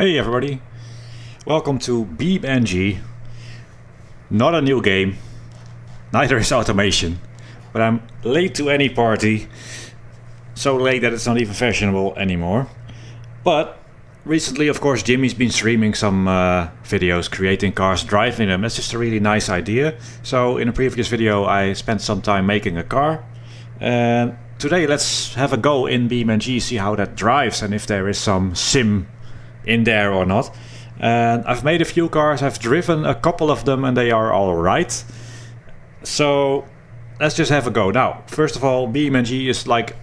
Hey everybody, welcome to BeamNG. Not a new game, neither is automation, but I'm late to any party, so late that it's not even fashionable anymore. But recently, of course, Jimmy's been streaming some videos creating cars, driving them. That's just a really nice idea. So in a previous video I spent some time making a car, and today let's have a go in BeamNG, see how that drives and if there is some sim in there or not. And I've made a few cars, I've driven a couple of them and they are all right. So let's just have a go. Now, first of all, BeamNG is like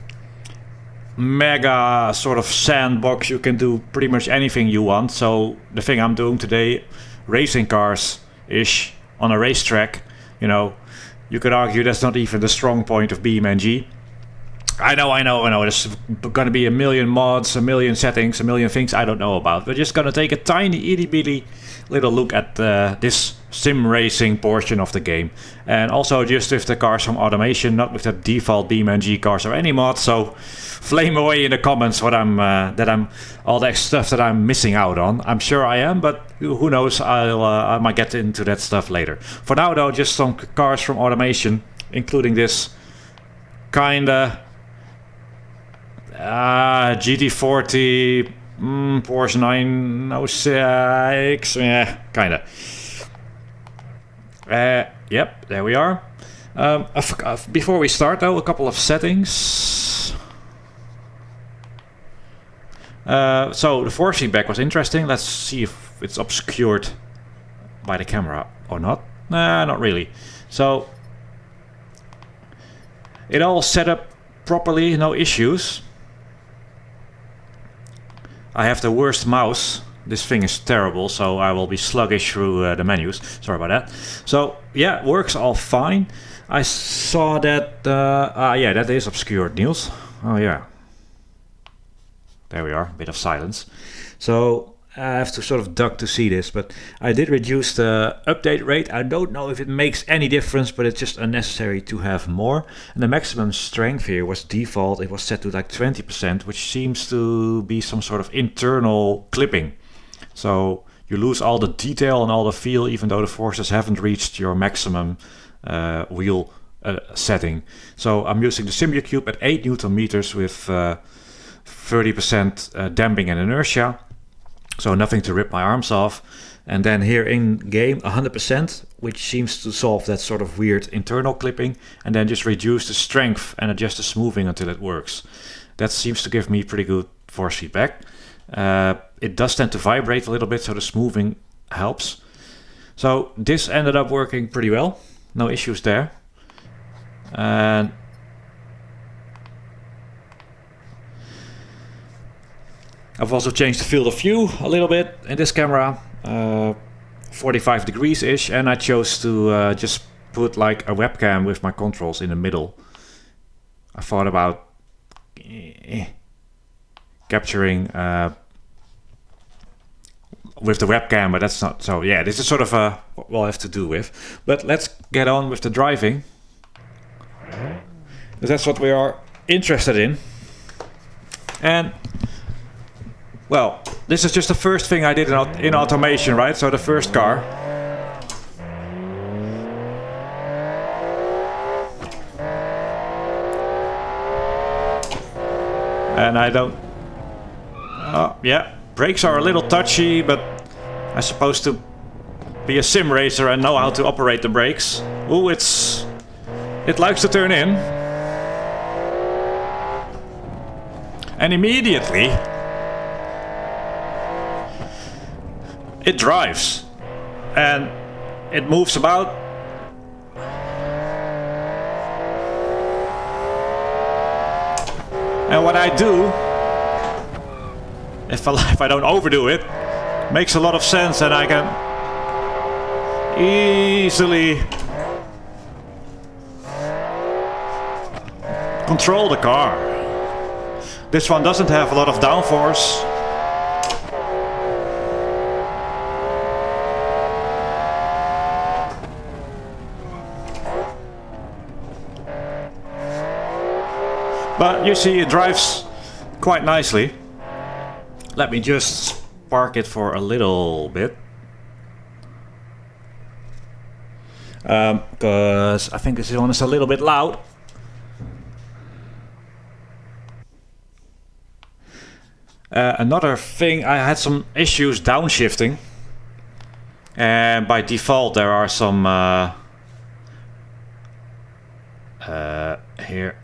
mega sort of sandbox. You can do pretty much anything you want. So the thing I'm doing today, racing cars-ish on a racetrack. You know, you could argue that's not even the strong point of BeamNG. I know. There's gonna be a million mods, a million settings, a million things I don't know about. We're just gonna take a tiny itty bitty little look at this sim racing portion of the game. And also just with the cars from automation, not with the default BeamNG cars or any mod. So flame away in the comments what all that stuff that I'm missing out on. I'm sure I am, but who knows, I might get into that stuff later. For now though, just some cars from automation, including this kinda GT40 Porsche 906, yeah, kinda. Yep, there we are. Before we start though, a couple of settings. So the force feedback was interesting. Let's see if it's obscured by the camera or not. Nah, not really. So it all set up properly, no issues. I have the worst mouse. This thing is terrible, so I will be sluggish through the menus. Sorry about that. So yeah, works all fine. I saw that. Yeah, that is obscured, Niels. Oh yeah. There we are. Bit of silence. So I have to sort of duck to see this, but I did reduce the update rate. I don't know if it makes any difference, but it's just unnecessary to have more. And the maximum strength here was default. It was set to like 20%, which seems to be some sort of internal clipping. So you lose all the detail and all the feel, even though the forces haven't reached your maximum wheel setting. So I'm using the SimulaCube at 8 Newton meters with 30% damping and inertia. So nothing to rip my arms off. And then here in game 100%, which seems to solve that sort of weird internal clipping. And then just reduce the strength and adjust the smoothing until it works. That seems to give me pretty good force feedback. It does tend to vibrate a little bit, so the smoothing helps. So this ended up working pretty well. No issues there. And I've also changed the field of view a little bit in this camera, 45 degrees-ish, and I chose to just put like a webcam with my controls in the middle. I thought about capturing with the webcam, but that's not, so yeah, this is sort of what we'll have to do with. But let's get on with the driving, because that's what we are interested in. And well, this is just the first thing I did in automation, right? So the first car. And I don't... Oh, yeah, brakes are a little touchy, but I'm supposed to be a sim racer and know how to operate the brakes. Ooh, it likes to turn in. And immediately it drives and it moves about. And what I do, if I don't overdo it, makes a lot of sense, and I can easily control the car. This one doesn't have a lot of downforce. But you see, it drives quite nicely. Let me just park it for a little bit. Because I think this one is a little bit loud. Another thing, I had some issues downshifting. And by default there are some here.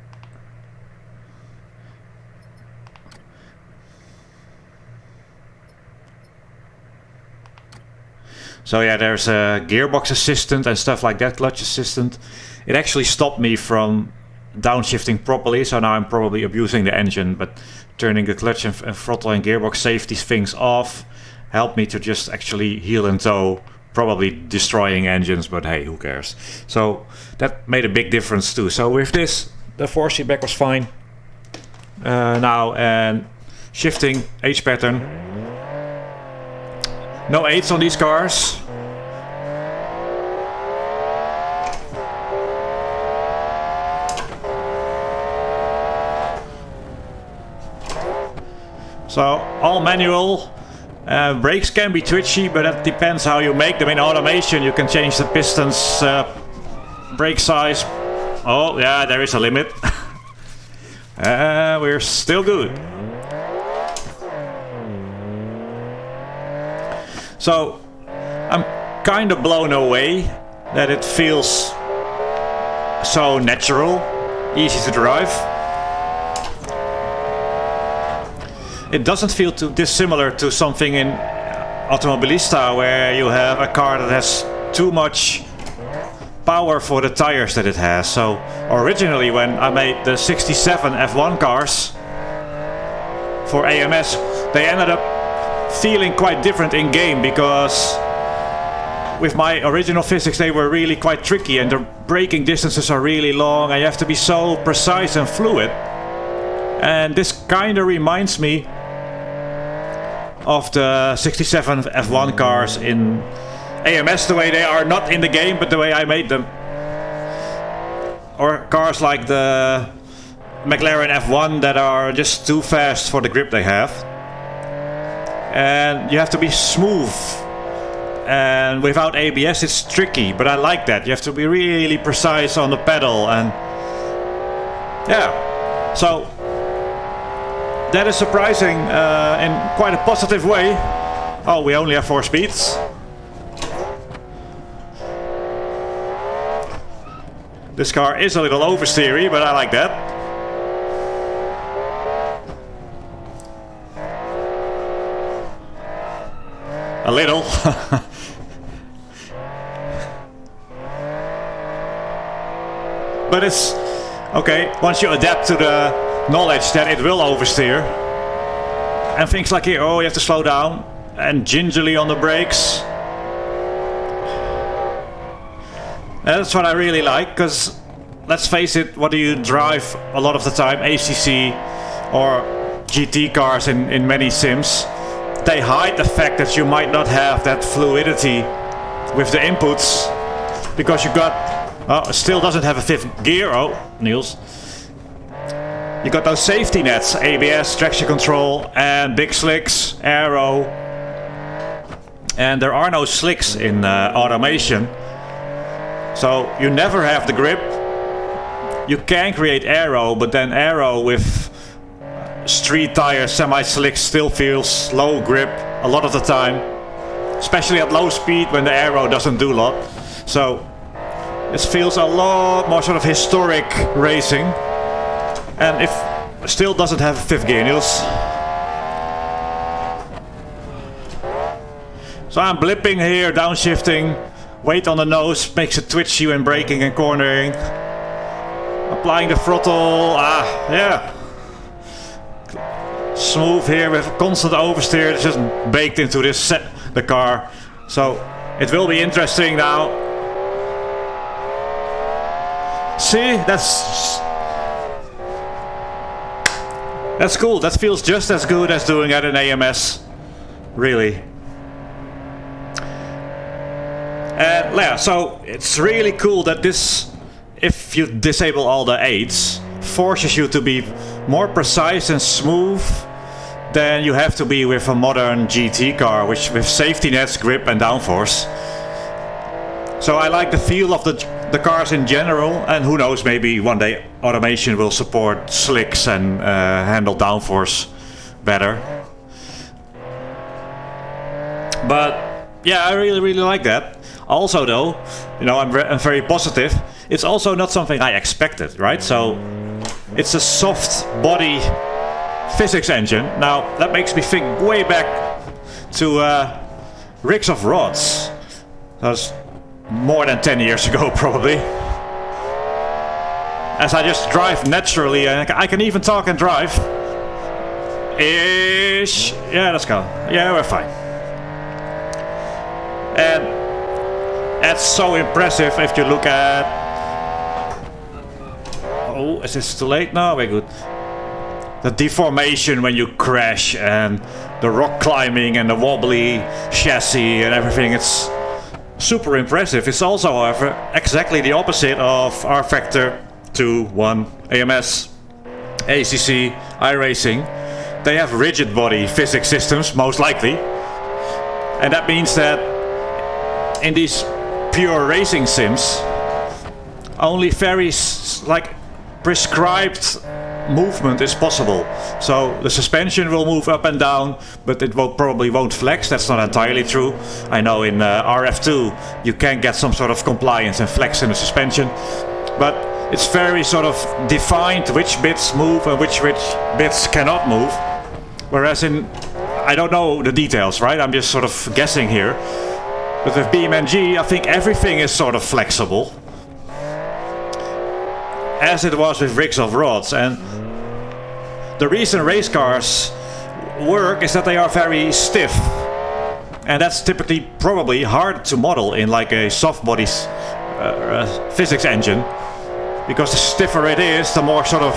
So yeah, there's a gearbox assistant and stuff like that, clutch assistant. It actually stopped me from downshifting properly, so now I'm probably abusing the engine, but turning the clutch and throttle and gearbox safety things off helped me to just actually heel and toe, probably destroying engines, but hey, who cares. So that made a big difference too. So with this, the force feedback was fine. Now, and shifting, H pattern. No 8s on these cars. So all manual. Brakes can be twitchy, but that depends how you make them. In automation you can change the piston's brake size. Oh yeah, there is a limit. We're still good. So I'm kind of blown away that it feels so natural, easy to drive. It doesn't feel too dissimilar to something in Automobilista, where you have a car that has too much power for the tires that it has. So originally when I made the 67 F1 cars for AMS, they ended up feeling quite different in game, because with my original physics they were really quite tricky and the braking distances are really long and you have to be so precise and fluid. And this kind of reminds me of the 67 F1 cars in AMS, the way they are, not in the game but the way I made them. Or cars like the McLaren F1 that are just too fast for the grip they have. And you have to be smooth, and without ABS it's tricky, but I like that. You have to be really precise on the pedal, and yeah, so that is surprising in quite a positive way. Oh, we only have 4 speeds. This car is a little oversteery, but I like that. A little. But it's okay once you adapt to the knowledge that it will oversteer. And things like here, oh, you have to slow down and gingerly on the brakes. And that's what I really like, because let's face it, what do you drive a lot of the time? ACC or GT cars in many sims. They hide the fact that you might not have that fluidity with the inputs, because you got, oh, it still doesn't have a 5th gear. Oh, Niels. You got those safety nets, ABS, traction control, and big slicks, aero. And there are no slicks in automation. So you never have the grip. You can create aero, but then aero with street tire semi-slick still feels low grip a lot of the time, especially at low speed when the aero doesn't do a lot. So it feels a lot more sort of historic racing, and it still doesn't have a 5th gear, Niels. So I'm blipping here, downshifting, weight on the nose makes it twitchy when braking and cornering. Applying the throttle, yeah. Smooth here with constant oversteer. It's just baked into this the car. So it will be interesting now. See, that's cool. That feels just as good as doing at an AMS, really. And yeah, so it's really cool that this, if you disable all the 8s, forces you to be more precise and smooth then you have to be with a modern GT car, which with safety nets, grip and downforce. So I like the feel of the cars in general, and who knows, maybe one day automation will support slicks and handle downforce better. But yeah, I really like that. Also though, you know, I'm very positive. It's also not something I expected, right? So it's a soft body physics engine. Now that makes me think way back to Rigs of Rods. That was more than 10 years ago probably. As I just drive naturally, and I can even talk and drive. Ish. Yeah, let's go. Yeah, we're fine. And that's so impressive if you look at... Oh, is this too late? No, we're good. The deformation when you crash and the rock climbing and the wobbly chassis and everything, it's super impressive. It's also, however, exactly the opposite of R-Factor 2, 1, AMS, ACC, iRacing. They have rigid body physics systems, most likely. And that means that in these pure racing sims, only very prescribed movement is possible. So the suspension will move up and down, but it probably won't flex. That's not entirely true. I know in RF2 you can get some sort of compliance and flex in the suspension, but it's very sort of defined which bits move and which bits cannot move. Whereas in, I don't know the details, right? I'm just sort of guessing here. But with BeamNG, I think everything is sort of flexible, as it was with Rigs of Rods. And the reason race cars work is that they are very stiff, and that's typically probably hard to model in like a soft body physics engine, because the stiffer it is, the more sort of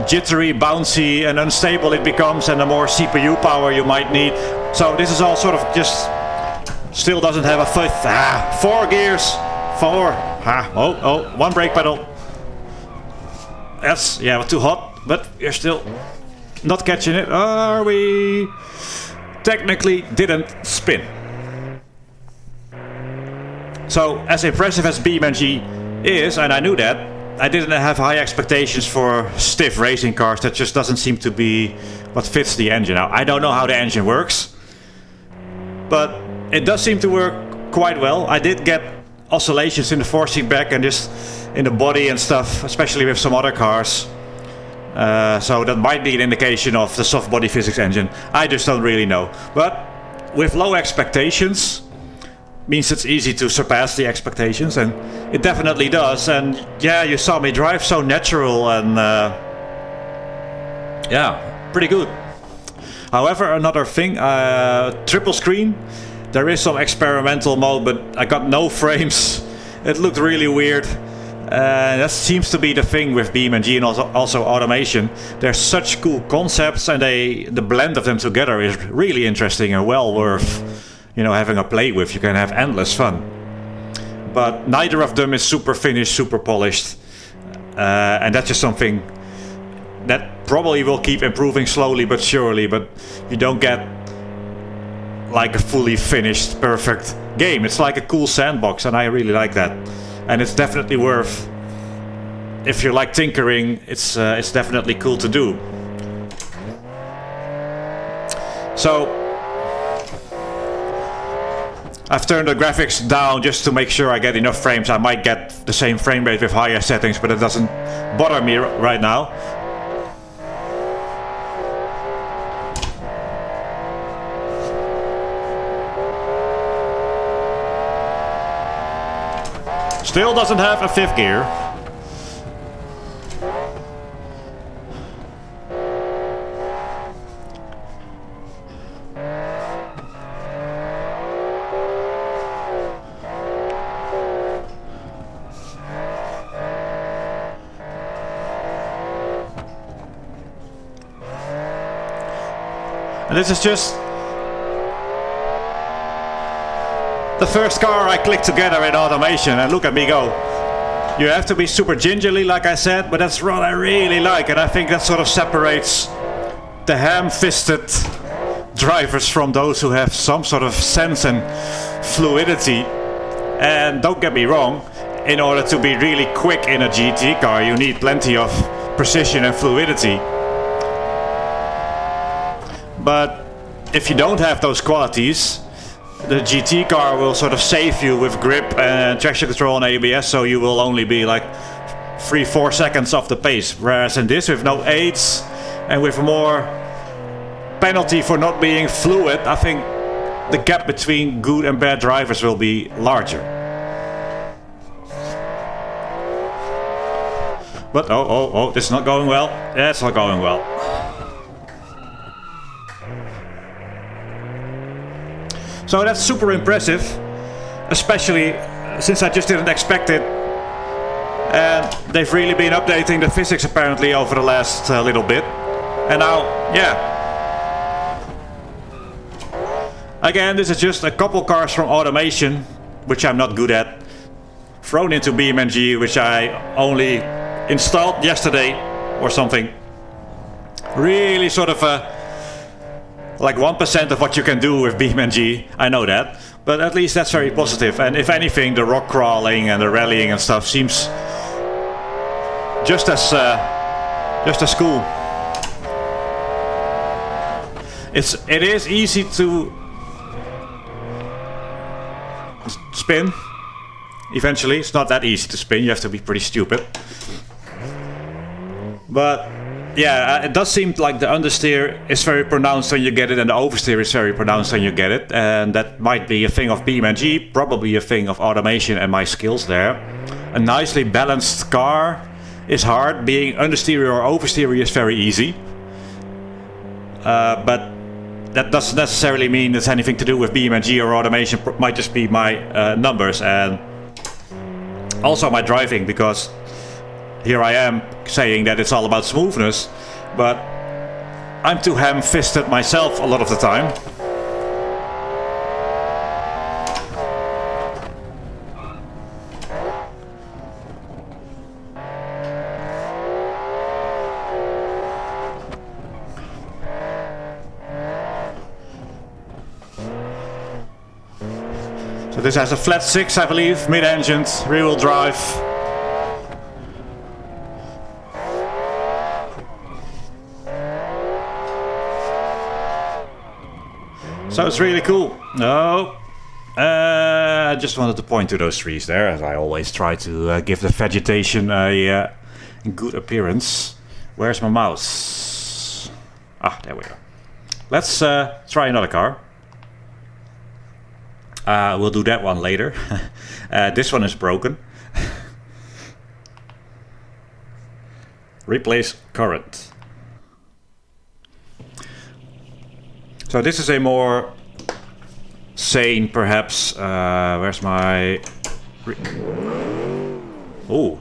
jittery, bouncy and unstable it becomes, and the more CPU power you might need. So this is all sort of just still doesn't have a fifth. 4 gears, 4. One brake pedal. That's, yeah, too hot, but you're still not catching it. Are we? Technically didn't spin. So as impressive as BeamNG is, and I knew that, I didn't have high expectations for stiff racing cars. That just doesn't seem to be what fits the engine. Now, I don't know how the engine works, but it does seem to work quite well. I did get oscillations in the forcing back and just in the body and stuff, especially with some other cars. So that might be an indication of the soft body physics engine. I just don't really know. But with low expectations, means it's easy to surpass the expectations, and it definitely does. And yeah, you saw me drive so natural, and yeah, pretty good. However, another thing, triple screen. There is some experimental mode, but I got no frames. It looked really weird. That seems to be the thing with BeamNG and also automation. They're such cool concepts, and the blend of them together is really interesting and well worth, you know, having a play with. You can have endless fun. But neither of them is super finished, super polished, and that's just something that probably will keep improving slowly but surely. But you don't get like a fully finished, perfect game. It's like a cool sandbox, and I really like that. And it's definitely worth, if you like tinkering, it's definitely cool to do. So I've turned the graphics down just to make sure I get enough frames. I might get the same frame rate with higher settings, but it doesn't bother me right now. Still doesn't have a 5th gear. And this is just the first car I clicked together in automation, and look at me go. You have to be super gingerly, like I said, but that's what I really like, and I think that sort of separates the ham-fisted drivers from those who have some sort of sense and fluidity. And don't get me wrong, in order to be really quick in a GT car, you need plenty of precision and fluidity. But if you don't have those qualities, the GT car will sort of save you with grip and traction control and ABS, so you will only be like 3-4 seconds off the pace. Whereas in this, with no aids and with more penalty for not being fluid, I think the gap between good and bad drivers will be larger. But oh, this is not going well. Yeah, it's not going well. So that's super impressive, especially since I just didn't expect it. And they've really been updating the physics apparently over the last little bit. And now, yeah. Again, this is just a couple cars from Automation, which I'm not good at, thrown into BeamNG, which I only installed yesterday or something. Really sort of like 1% of what you can do with BeamNG, I know that. But at least that's very positive. And if anything, the rock crawling and the rallying and stuff seems just as cool. It is easy to spin. Eventually, it's not that easy to spin. You have to be pretty stupid. But yeah, it does seem like the understeer is very pronounced when you get it, and the oversteer is very pronounced when you get it. And that might be a thing of BeamNG, probably a thing of Automation and my skills there. A nicely balanced car is hard. Being understeer or oversteer is very easy. But that doesn't necessarily mean it's anything to do with BeamNG or Automation. Might just be my numbers and also my driving, because here I am saying that it's all about smoothness, but I'm too ham-fisted myself a lot of the time. So this has a flat 6, I believe, mid-engined, rear-wheel drive. So it's really cool. No, I just wanted to point to those trees there, as I always try to give the vegetation a good appearance. Where's my mouse? Ah, there we go. Let's try another car. We'll do that one later. This one is broken. Replace current. So this is a more sane, perhaps. Where's my... Oh.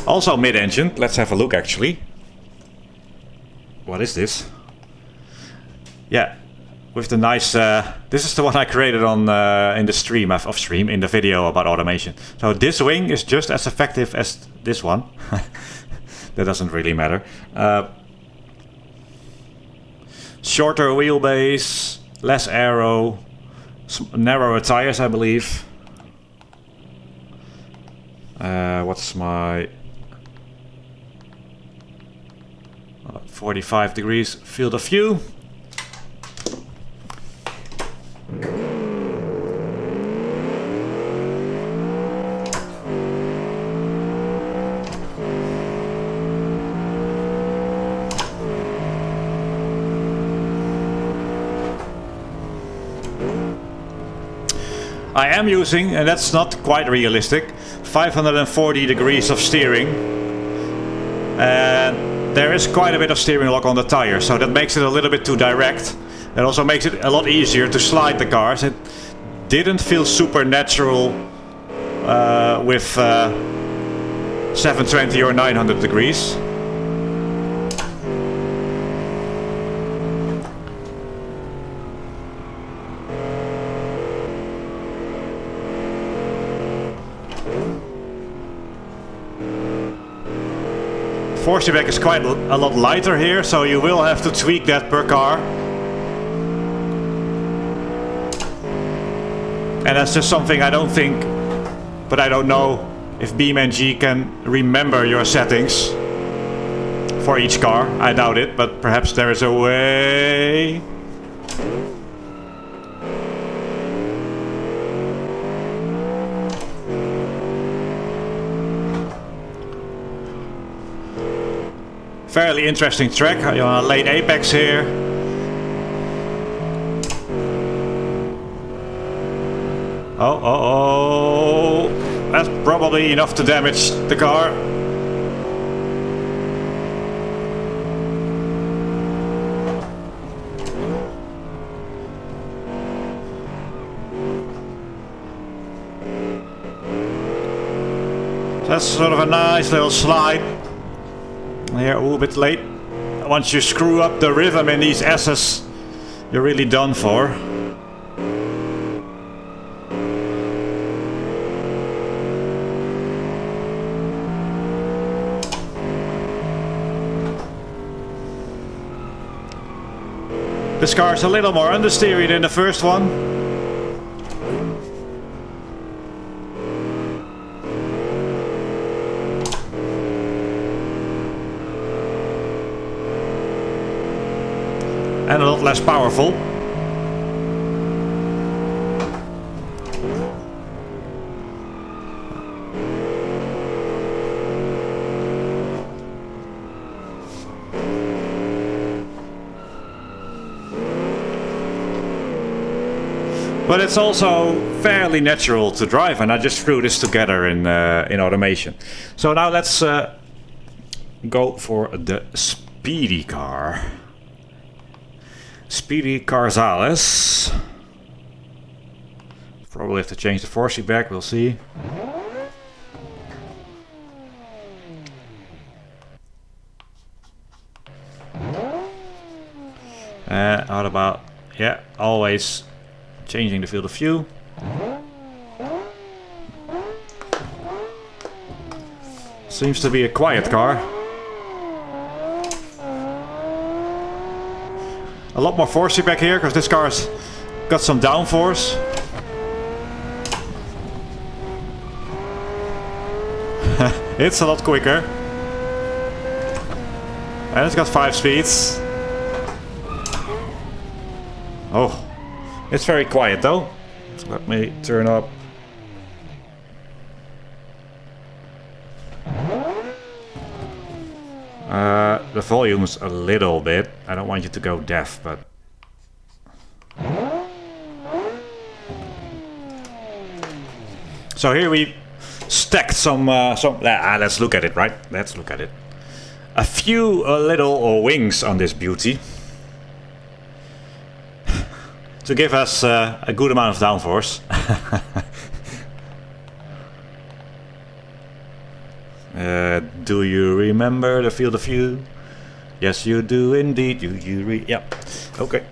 Also mid-engine. Let's have a look, actually. What is this? Yeah, with the nice... this is the one I created on in the stream, off stream, in the video about Automation. So this wing is just as effective as this one. That doesn't really matter. Shorter wheelbase, less aero, narrower tires, I believe. What's my... 45 degrees field of view. I am using, and that's not quite realistic, 540 degrees of steering, and there is quite a bit of steering lock on the tire, so that makes it a little bit too direct. It also makes it a lot easier to slide the cars. It didn't feel super natural with 720 or 900 degrees. force feedback is quite a lot lighter here, so you will have to tweak that per car. And that's just something I don't think, but I don't know if BeamNG can remember your settings for each car. I doubt it, but perhaps there is a way. Fairly interesting track. You're on a late apex here. Oh. That's probably enough to damage the car. That's sort of a nice little slide. Here, a little bit late. Once you screw up the rhythm in these S's, you're really done for. This car is a little more understeery than the first one. And a lot less powerful. But it's also fairly natural to drive, and I just threw this together in automation. So now let's go for the speedy car. Speedy Carzales. Probably have to change the force feedback, we'll see. What about, yeah, always changing the field of view. Seems to be a quiet car. A lot more force feedback here, because this car's got some downforce. It's a lot quicker. And it's got 5 speeds. Oh, it's very quiet though. Let me turn up. The volume's a little bit. I don't want you to go deaf, but... So here we stacked some let's look at it, right? Let's look at it. A few little wings on this beauty. To give us a good amount of downforce. Do you remember the field of view? Yes, you do indeed. Yeah. Okay.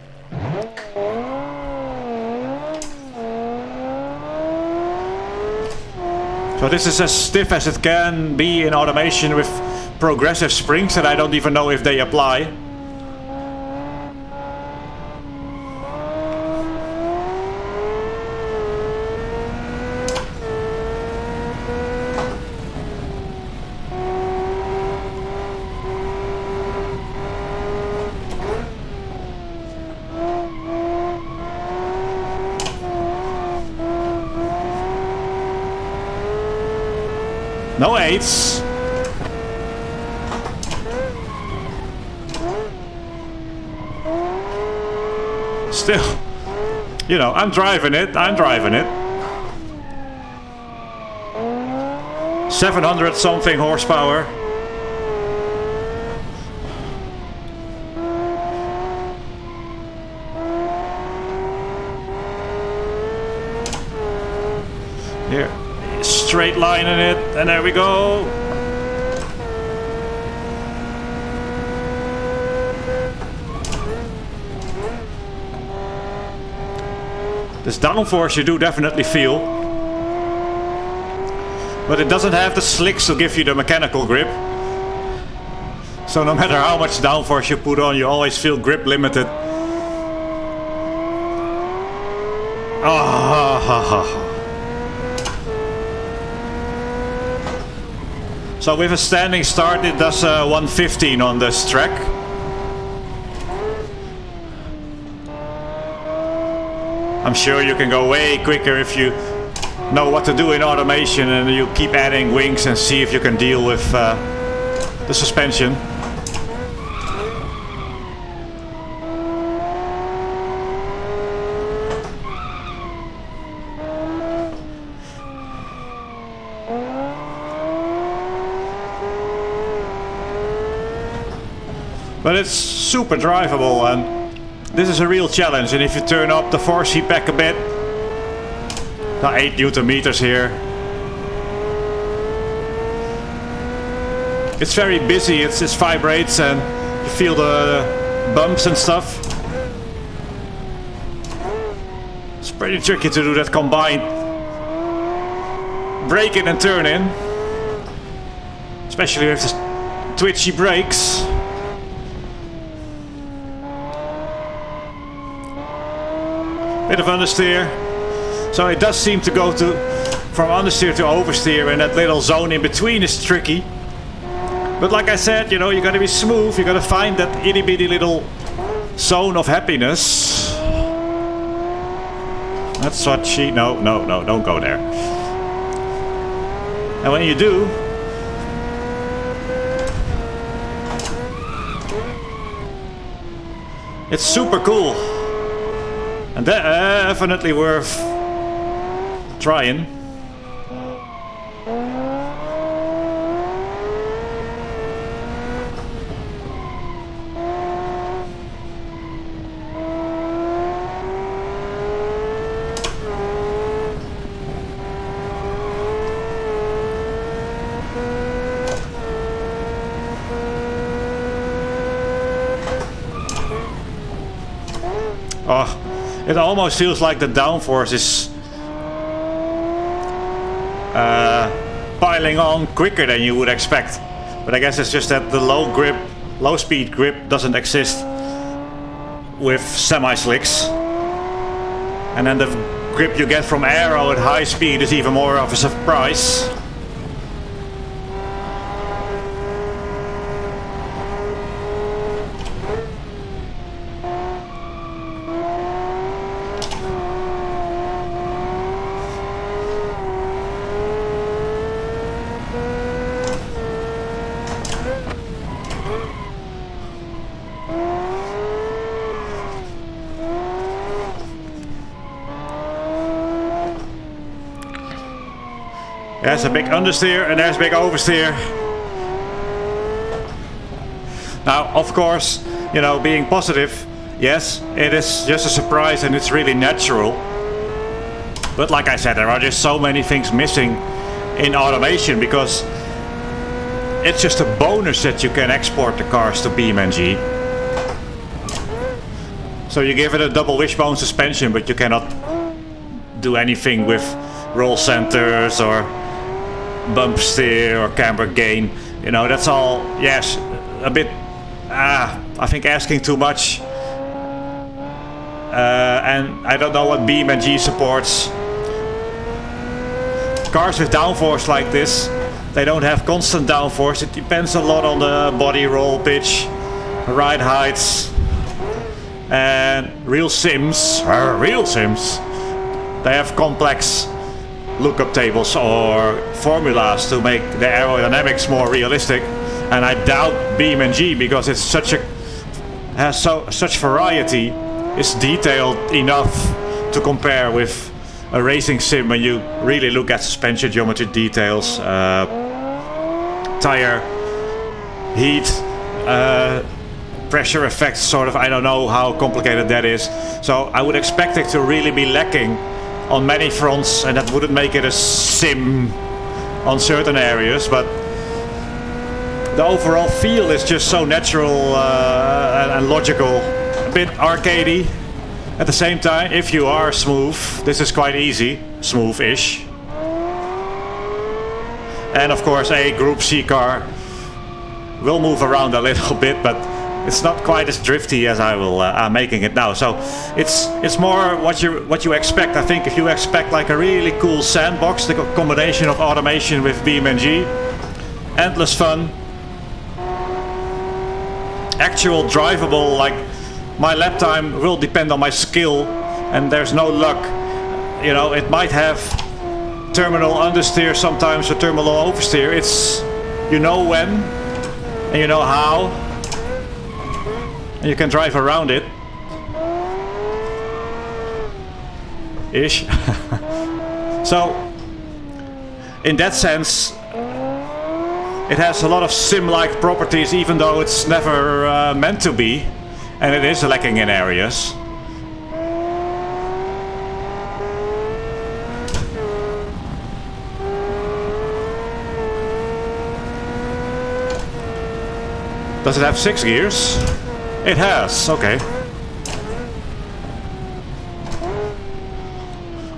So this is as stiff as it can be in automation with progressive springs that I don't even know if they apply. No 8s. Still, you know, I'm driving it. 700 something horsepower. Here. Straight line in it, and there we go. This downforce you do definitely feel, but it doesn't have the slicks to give you the mechanical grip. So no matter how much downforce you put on, you always feel grip limited. So with a standing start, it does 115 on this track. I'm sure you can go way quicker if you know what to do in automation and you keep adding wings and see if you can deal with the suspension. But it's super drivable, and this is a real challenge. And if you turn up the force feedback a bit, 8 Newton meters here. It's very busy, it vibrates and you feel the bumps and stuff. It's pretty tricky to do that combined brake in and turn in. Especially with the twitchy brakes. Bit of understeer. So it does seem to go from understeer to oversteer, and that little zone in between is tricky. But like I said, you know, you gotta be smooth, you gotta find that itty bitty little zone of happiness. That's what she... No, don't go there. And when you do... it's super cool. And definitely worth trying. Oh. It almost feels like the downforce is piling on quicker than you would expect. But I guess it's just that the low speed grip doesn't exist with semi-slicks. And then the grip you get from aero at high speed is even more of a surprise. There's a big understeer and there's a big oversteer. Now, of course, you know, being positive, yes, it is just a surprise and it's really natural. But like I said, there are just so many things missing in automation because it's just a bonus that you can export the cars to BeamNG. So you give it a double wishbone suspension, but you cannot do anything with roll centers or bump steer or camber gain. You know, that's all, yes, a bit, I think asking too much. And I don't know what BeamNG supports. Cars with downforce like this, they don't have constant downforce. It depends a lot on the body roll pitch, ride heights, and real sims, they have complex lookup tables or formulas to make the aerodynamics more realistic. And I doubt BeamNG, because it's has such variety, is detailed enough to compare with a racing sim when you really look at suspension geometry details, tire heat, pressure effects, sort of. I don't know how complicated that is. So I would expect it to really be lacking on many fronts, and that wouldn't make it a sim on certain areas, but the overall feel is just so natural and logical, a bit arcadey. At the same time, if you are smooth, this is quite easy, smooth-ish. And of course a Group C car will move around a little bit, but it's not quite as drifty as I'm making it now. So it's more what you expect. I think if you expect like a really cool sandbox, the combination of automation with BeamNG, endless fun, actual drivable, like my lap time will depend on my skill and there's no luck. You know, it might have terminal understeer sometimes or terminal oversteer. It's, you know when and you know how and you can drive around it ish. So in that sense it has a lot of sim-like properties, even though it's never meant to be, and it is lacking in areas. Does it have 6 gears? It has, okay.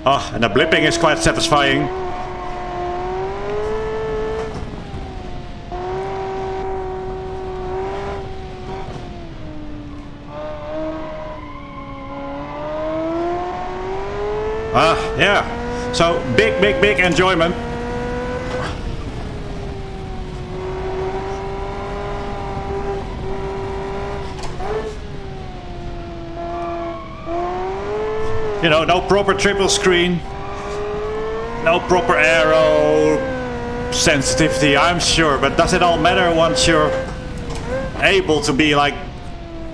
Oh, and the blipping is quite satisfying. Yeah. So big enjoyment. You know, no proper triple screen, no proper aero sensitivity, I'm sure, but does it all matter once you're able to be like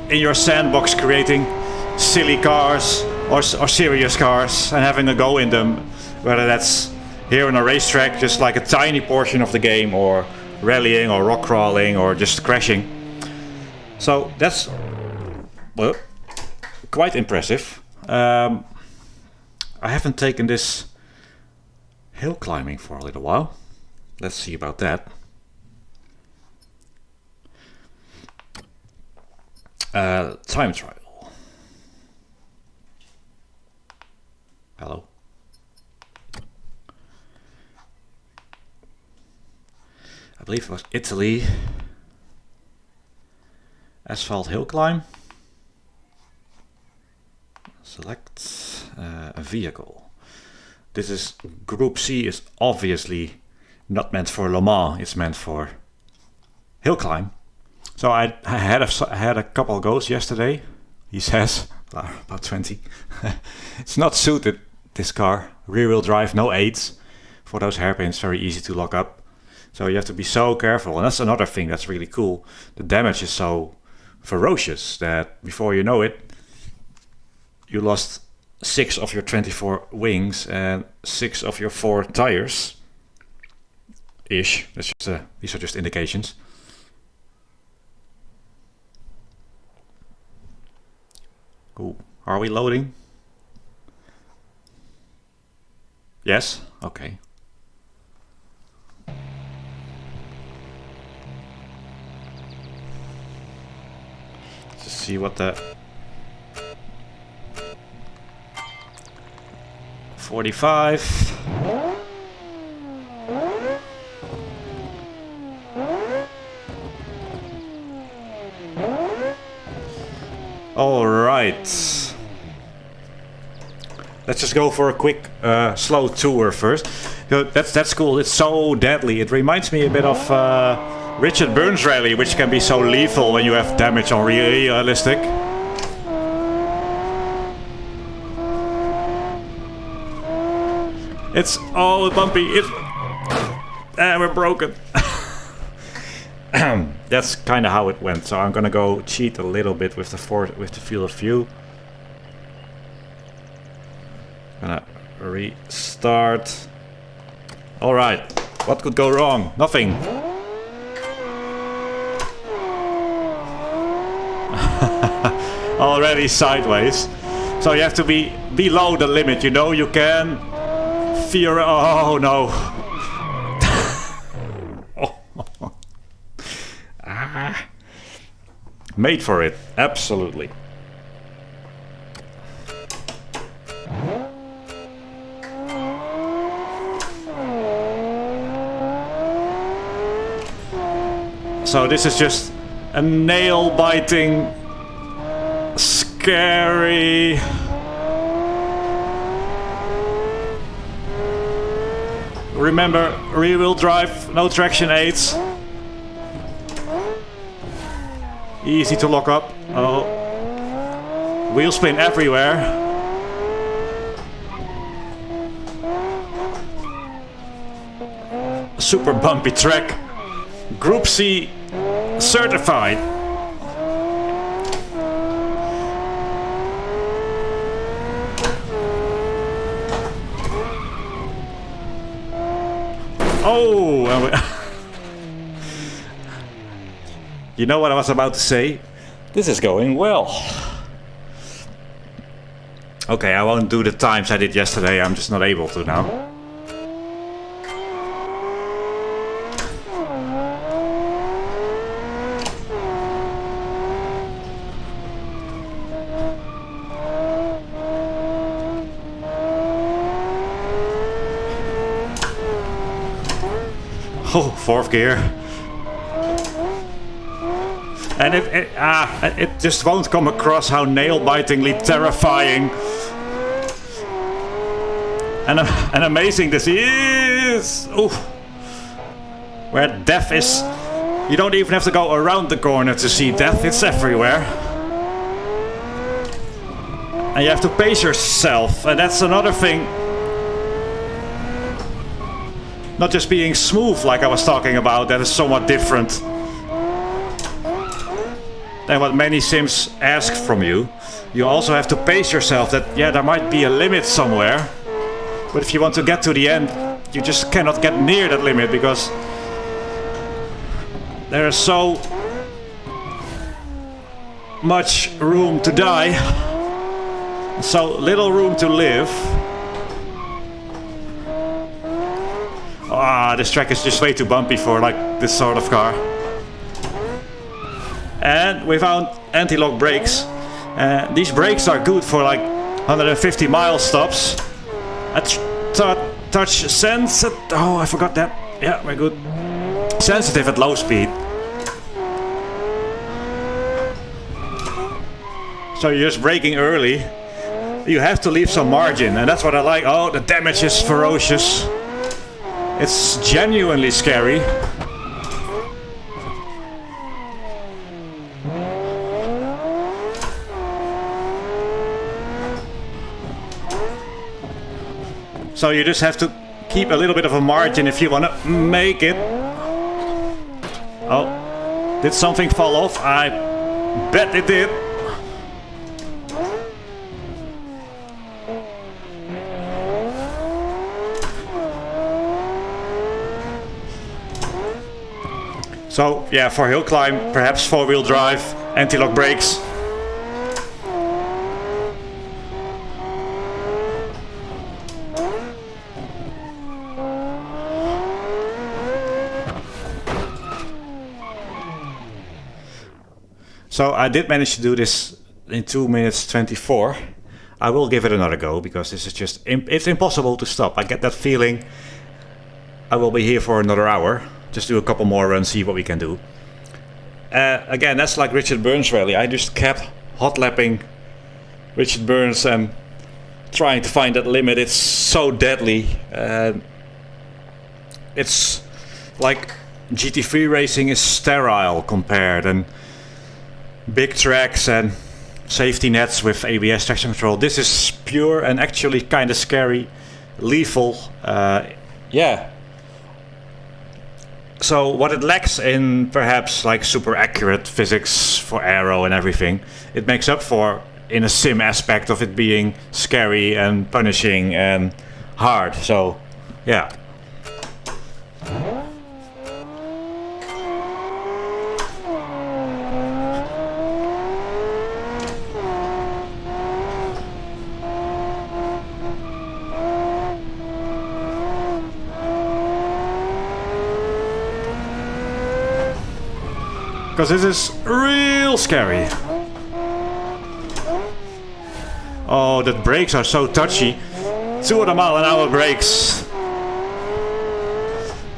in your sandbox creating silly cars or serious cars and having a go in them, whether that's here on a racetrack, just like a tiny portion of the game, or rallying or rock crawling or just crashing. So that's, well, quite impressive. I haven't taken this hill climbing for a little while. Let's see about that. Time trial. Hello. I believe it was Italy. Asphalt hill climb. Select a vehicle. This is Group C, is obviously not meant for Le Mans. It's meant for hill climb. So I had a couple goes yesterday. He says about 20. It's not suited, this car. Rear wheel drive, no aids. For those hairpins, very easy to lock up. So you have to be so careful, and that's another thing that's really cool. The damage is so ferocious that before you know it, you lost 6 of your 24 wings and 6 of your 4 tires. Ish. That's just, these are just indications. Cool. Are we loading? Yes? Okay. Let's see what the 45. All right. Let's just go for a quick slow tour first. That's cool. It's so deadly. It reminds me a bit of Richard Burns Rally, which can be so lethal when you have damage on realistic. It's all bumpy. We're broken. That's kind of how it went. So I'm gonna go cheat a little bit with the field of view. Gonna restart. All right. What could go wrong? Nothing. Already sideways. So you have to be below the limit. You know, you can fear. Oh no. Made for it, absolutely. So this is just a nail-biting, scary... Remember, rear-wheel drive, no traction aids. Easy to lock up. Oh. Wheel spin everywhere. Super bumpy track. Group C certified. Oh, you know what I was about to say? This is going well. Okay, I won't do the times I did yesterday, I'm just not able to now. Oh, fourth gear. And it just won't come across how nail-bitingly terrifying and amazing this is. Ooh. Where death is, you don't even have to go around the corner to see death, it's everywhere. And you have to pace yourself, and that's another thing. Not just being smooth like I was talking about, that is somewhat different than what many sims ask from you. You also have to pace yourself that, yeah, there might be a limit somewhere. But if you want to get to the end, you just cannot get near that limit because there is so much room to die, so little room to live. Ah, this track is just way too bumpy for like this sort of car. And we found anti-lock brakes. These brakes are good for like 150 mile stops. Touch sensitive. Oh, I forgot that. Yeah, we're good. Sensitive at low speed. So you're just braking early. You have to leave some margin, and that's what I like. Oh, the damage is ferocious. It's genuinely scary. So you just have to keep a little bit of a margin if you want to make it. Oh, did something fall off? I bet it did. So yeah, for hill climb, perhaps four-wheel drive, anti-lock brakes. So I did manage to do this in 2 minutes 24. I will give it another go because this is just, it's impossible to stop. I get that feeling I will be here for another hour. Just do a couple more runs, see what we can do. Again, that's like Richard Burns rally. I just kept hot lapping Richard Burns and trying to find that limit. It's so deadly. It's like GT3 racing is sterile compared, and big tracks and safety nets with ABS traction control. This is pure and actually kind of scary, lethal. Yeah. So what it lacks in perhaps like super accurate physics for aero and everything, it makes up for in a sim aspect of it being scary and punishing and hard. So yeah. Because this is real scary. Oh, the brakes are so touchy. 200 mile-an-hour brakes.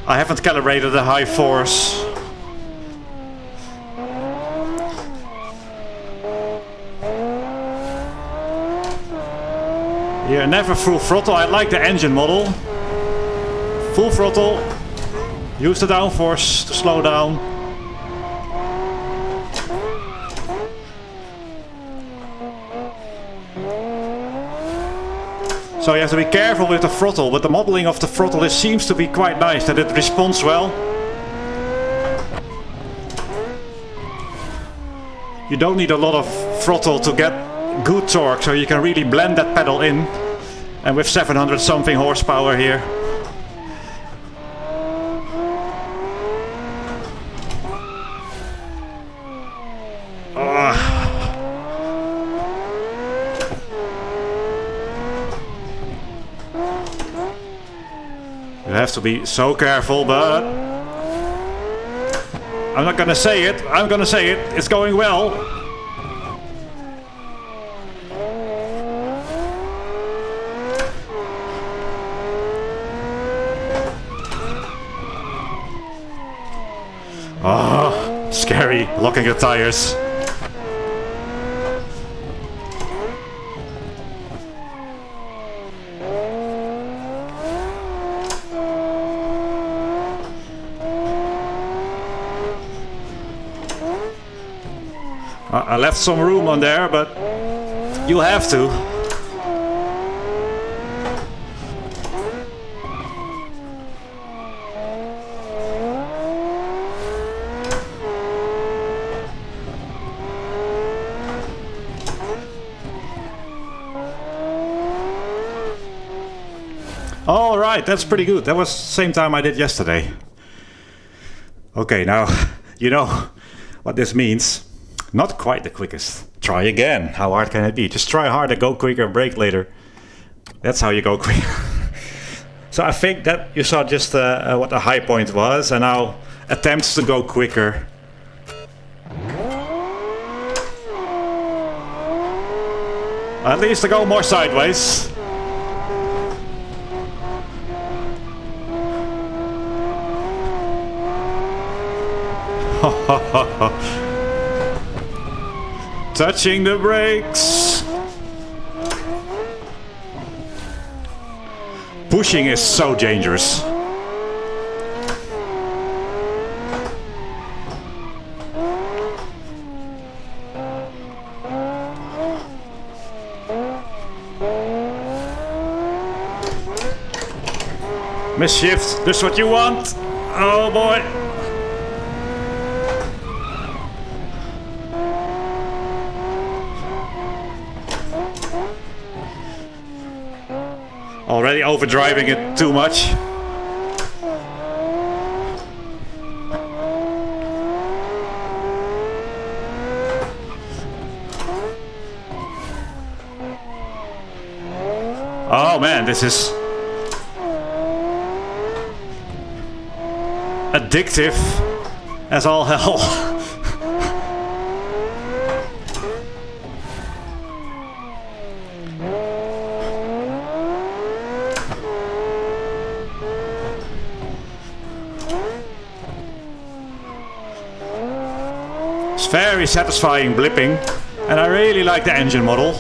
I haven't calibrated the high force. Yeah, never full throttle. I like the engine model. Full throttle. Use the downforce to slow down. So you have to be careful with the throttle, but the modeling of the throttle seems to be quite nice, that it responds well. You don't need a lot of throttle to get good torque, so you can really blend that pedal in. And with 700 something horsepower here. You have to be so careful, but I'm not gonna say it. I'm gonna say it. It's going well. Oh, scary. Locking the tires. I left some room on there, but you'll have to. All right, that's pretty good. That was the same time I did yesterday. Okay, now you know what this means. Not quite the quickest. Try again. How hard can it be? Just try harder, go quicker, brake later. That's how you go quicker. So I think that you saw just what the high point was, and now attempts to go quicker. At least to go more sideways. Touching the brakes. Pushing is so dangerous. Misshift, this is what you want. Oh boy. Already overdriving it too much. Oh man, this is addictive as all hell. Very satisfying blipping, and I really like the engine model.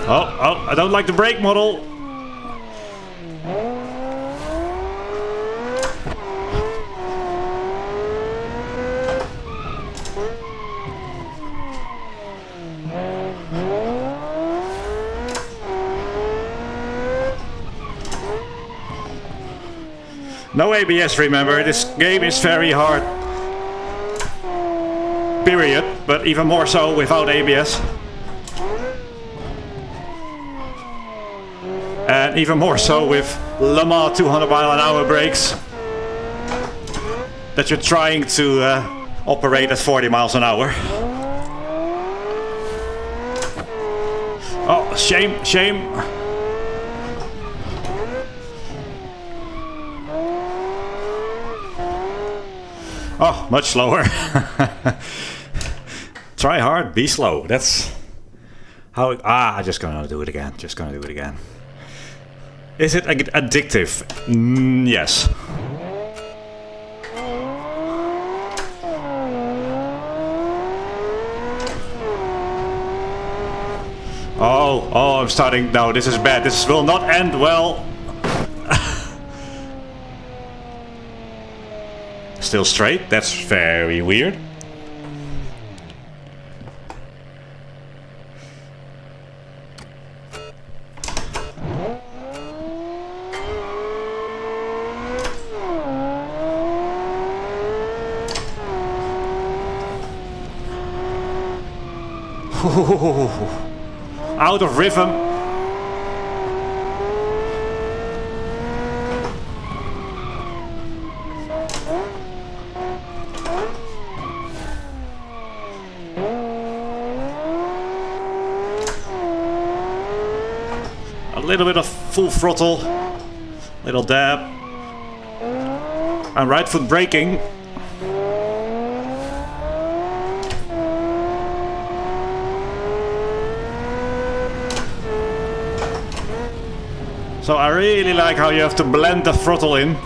Oh, I don't like the brake model. No ABS, remember, this game is very hard. Period, but even more so without ABS. And even more so with Le Mans 200-mile-an-hour brakes that you're trying to operate at 40 miles an hour. Oh, shame, shame. Oh, much slower. Try hard, be slow. That's how it... I'm just gonna do it again. Just gonna do it again. Is it addictive? Yes. Oh, I'm starting. No, this is bad. This will not end well. Still straight. That's very weird. Out of rhythm. A little bit of full throttle, little dab. I'm right foot braking. So I really like how you have to blend the throttle in.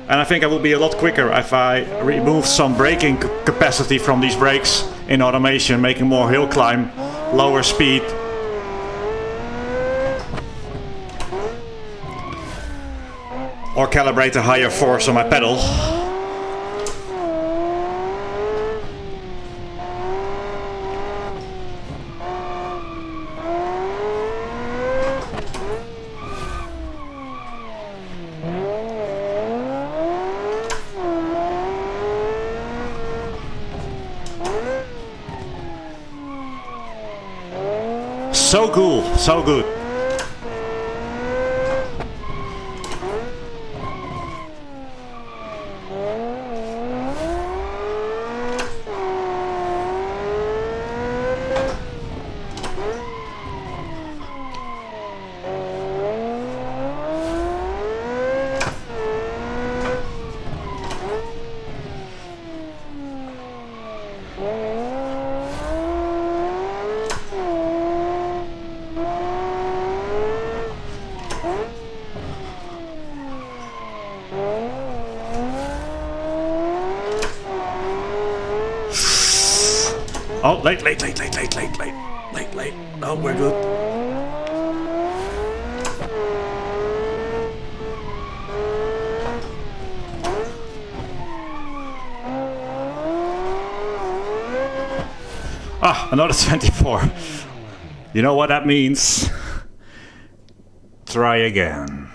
And I think I will be a lot quicker if I remove some braking capacity from these brakes in automation, making more hill climb, lower speed. Or calibrate a higher force on my pedal. So cool, so good. Oh, late. Oh, we're good. Ah, another 24. You know what that means? Try again.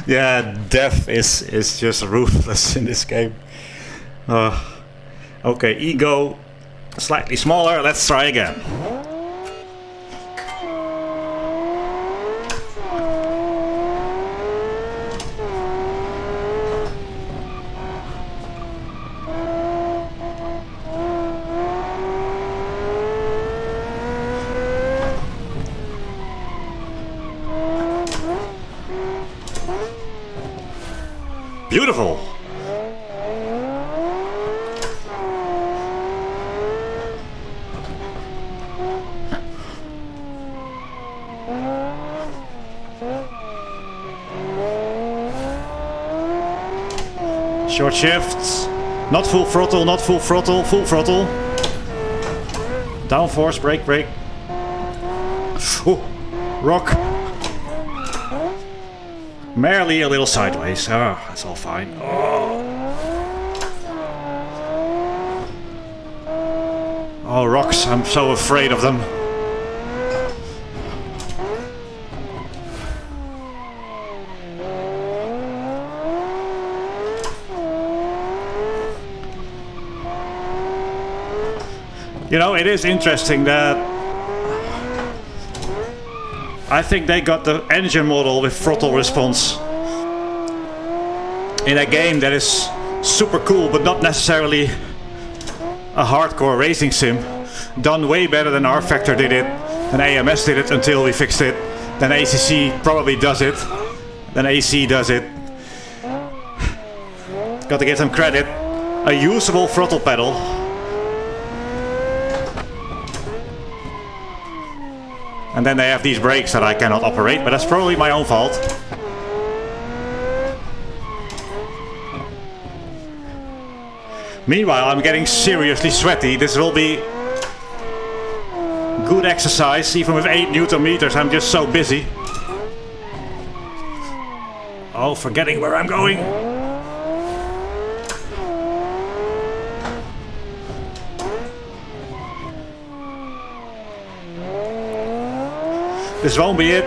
Yeah, death is just ruthless in this game. Okay, ego slightly smaller. Let's try again. Beautiful. Short shifts. Not full throttle, not full throttle, full throttle. Downforce, brake. Ooh, rock. Merely a little sideways. Oh, that's all fine. Oh, rocks. I'm so afraid of them. You know, it is interesting that I think they got the engine model with throttle response in a game that is super cool, but not necessarily a hardcore racing sim. done way better than R Factor did it, and AMS did it until we fixed it. Then ACC probably does it. Then AC does it. Got to give them credit. A usable throttle pedal. And then they have these brakes that I cannot operate, but that's probably my own fault. Meanwhile, I'm getting seriously sweaty. This will be good exercise, even with 8 Newton meters. I'm just so busy. Oh, forgetting where I'm going. This won't be it.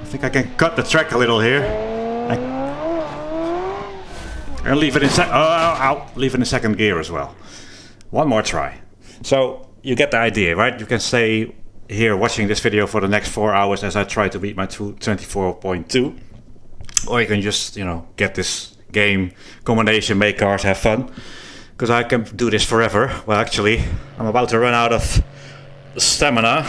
I think I can cut the track a little here. And leave it in leave it in second gear as well. One more try. So you get the idea, right? You can stay here watching this video for the next 4 hours as I try to beat my 24.2. Or you can just, you know, get this game combination, make cars, have fun. Because I can do this forever. Well, actually, I'm about to run out of stamina.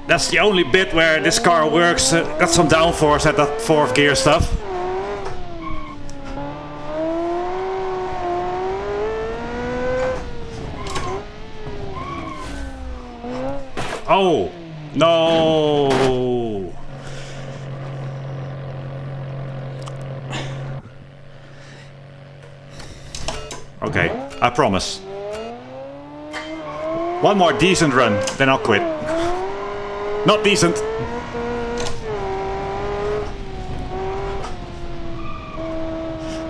That's the only bit where this car works. Got some downforce at that 4th gear stuff. Oh, no. Okay, I promise. One more decent run, then I'll quit. Not decent.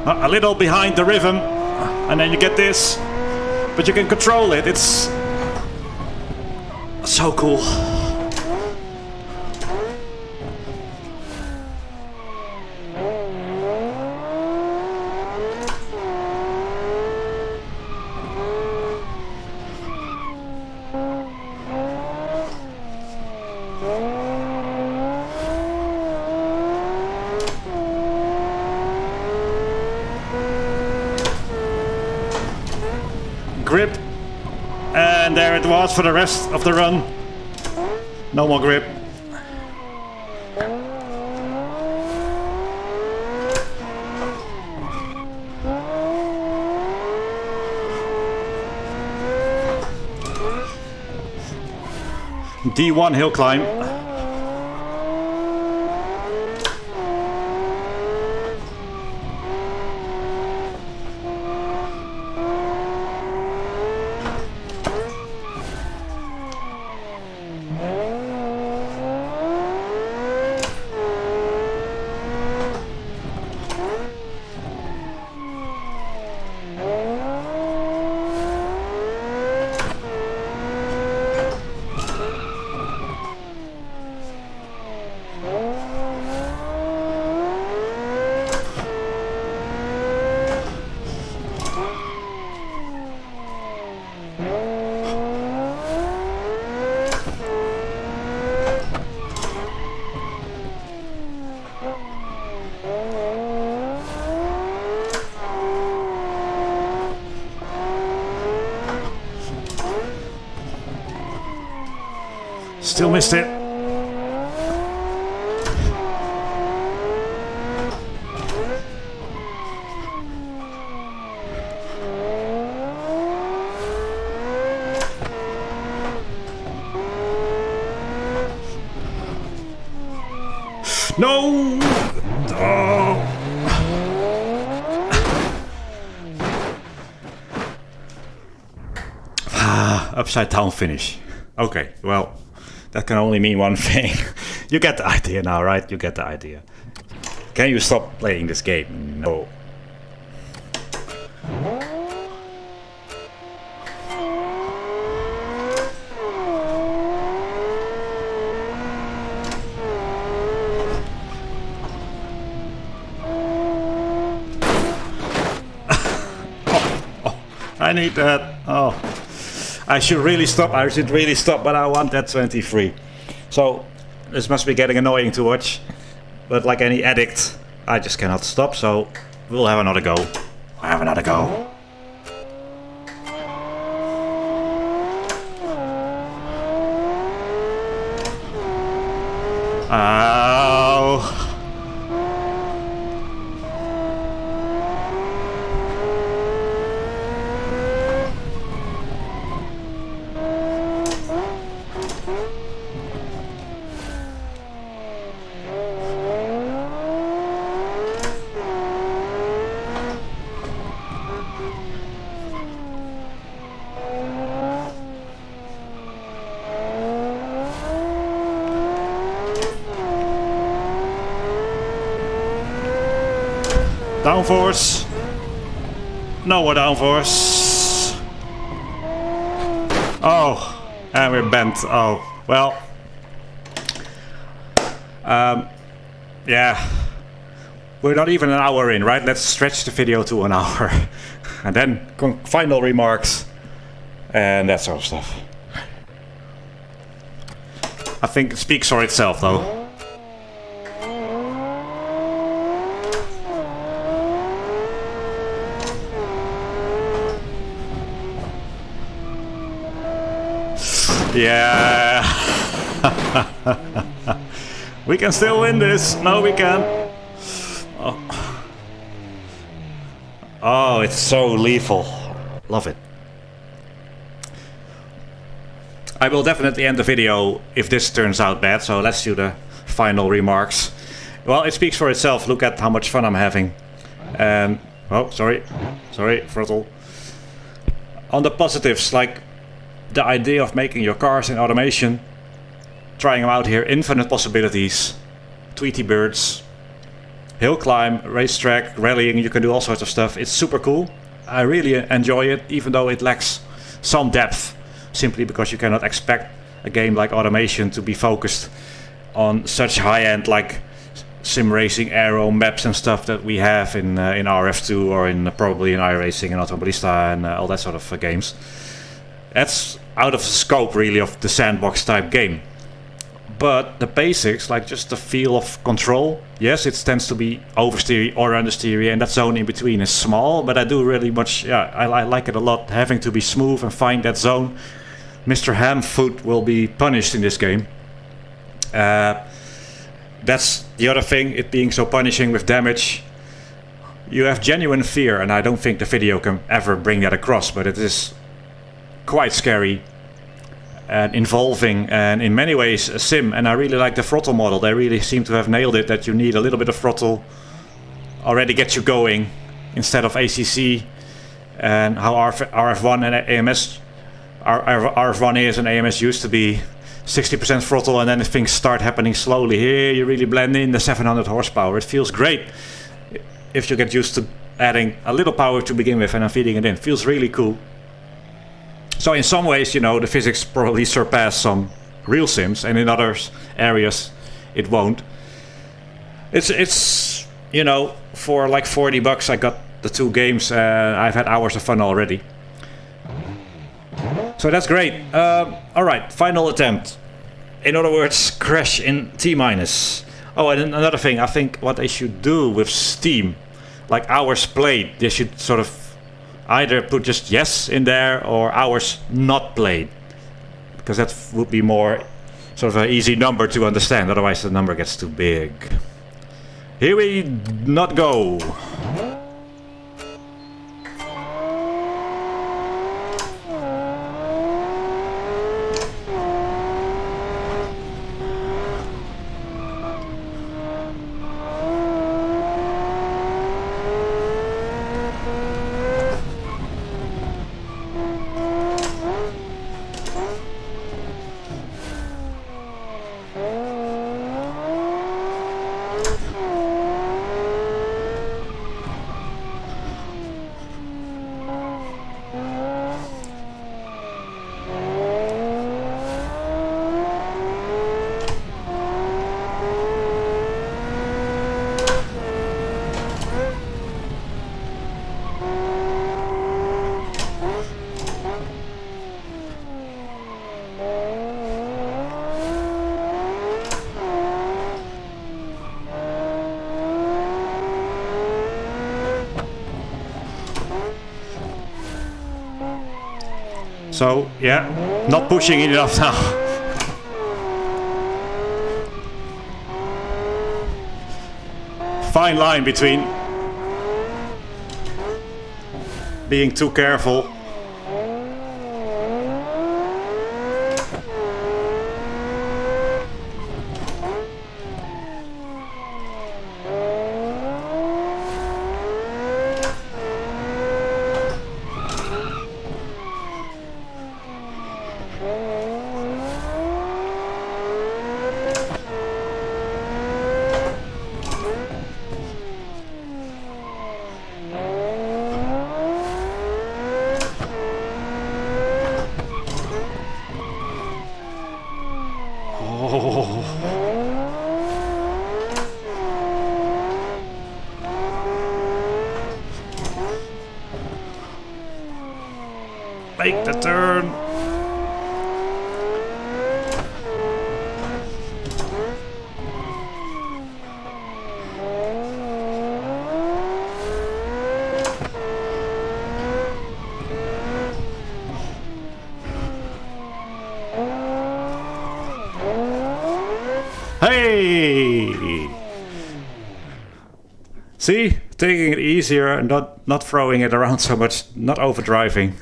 A little behind the rhythm, and then you get this. But you can control it. It's so cool. Grip, and there it was for the rest of the run. No more grip. D1 hill climb. Still missed it. No! Oh! Upside down finish. Okay, well, that can only mean one thing. You get the idea now, right? You get the idea. Can you stop playing this game? No. I need that. Oh, I should really stop. I should really stop, but I want that 23. So this must be getting annoying to watch. But like any addict, I just cannot stop. So we'll have another go. I'll have another go. Oh. Downforce. No more downforce. Oh, and we're bent. Oh, well. Yeah. We're not even an hour in, right? Let's stretch the video to an hour. And then final remarks and that sort of stuff. I think it speaks for itself, though. Yeah. We can still win this. No, we can. Oh. Oh, it's so lethal. Love it. I will definitely end the video if this turns out bad, so let's do the final remarks. Well, it speaks for itself. Look at how much fun I'm having. And, oh, sorry, Throttle. On the positives, like the idea of making your cars in automation, trying them out here, infinite possibilities, Tweety birds, hill climb, racetrack, rallying, you can do all sorts of stuff. It's super cool. I really enjoy it, even though it lacks some depth, simply because you cannot expect a game like Automation to be focused on such high-end like sim racing aero maps and stuff that we have in RF2 or in probably in iRacing and Automobilista and all that sort of games. That's out of the scope really of the sandbox type game. But the basics, like just the feel of control, yes, it tends to be oversteer or understeer, and that zone in between is small, but I do really much, yeah, I like it a lot, having to be smooth and find that zone. Mr. Hamfoot will be punished in this game. That's the other thing, it being so punishing with damage. You have genuine fear, and I don't think the video can ever bring that across, but it is quite scary and involving and in many ways a sim. And I really like the throttle model. They really seem to have nailed it, that you need a little bit of throttle already get you going instead of ACC and how RF1 and AMS RF1 is and AMS used to be 60% throttle and then things start happening slowly. Here you really blend in the 700 horsepower. It feels great if you get used to adding a little power to begin with and then feeding it in. It feels really cool. So in some ways, you know, the physics probably surpass some real sims, and in other areas it won't. It's you know, for like $40 I got the 2 games. I've had hours of fun already. So that's great. Alright, final attempt. In other words, crash in T-. Oh, and another thing, I think what they should do with Steam, like hours played, they should sort of either put just yes in there or hours not played, because that would be more sort of an easy number to understand, otherwise the number gets too big. Here we not go. So yeah, not pushing it enough now. Fine line between being too careful . Make the turn. Hey! See? Taking it easier and not throwing it around so much, not overdriving.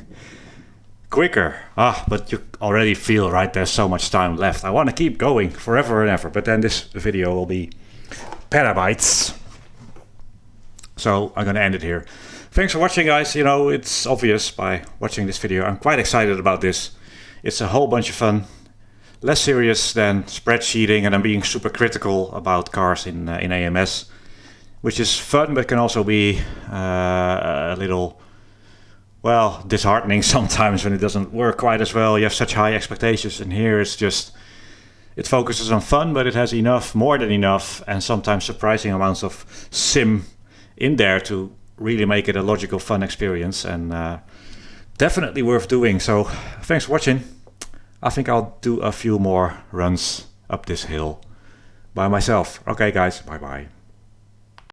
Quicker. But you already feel, right, there's so much time left. I want to keep going forever and ever, but then this video will be petabytes. So I'm gonna end it here. Thanks for watching, guys. You know, it's obvious by watching this video. I'm quite excited about this. It's a whole bunch of fun. Less serious than spreadsheeting, and I'm being super critical about cars in AMS, which is fun, but can also be a little, well, disheartening sometimes when it doesn't work quite as well. You have such high expectations, and here it's just, it focuses on fun, but it has enough, more than enough, and sometimes surprising amounts of sim in there to really make it a logical, fun experience, and definitely worth doing. So thanks for watching. I think I'll do a few more runs up this hill by myself. Okay guys, bye bye.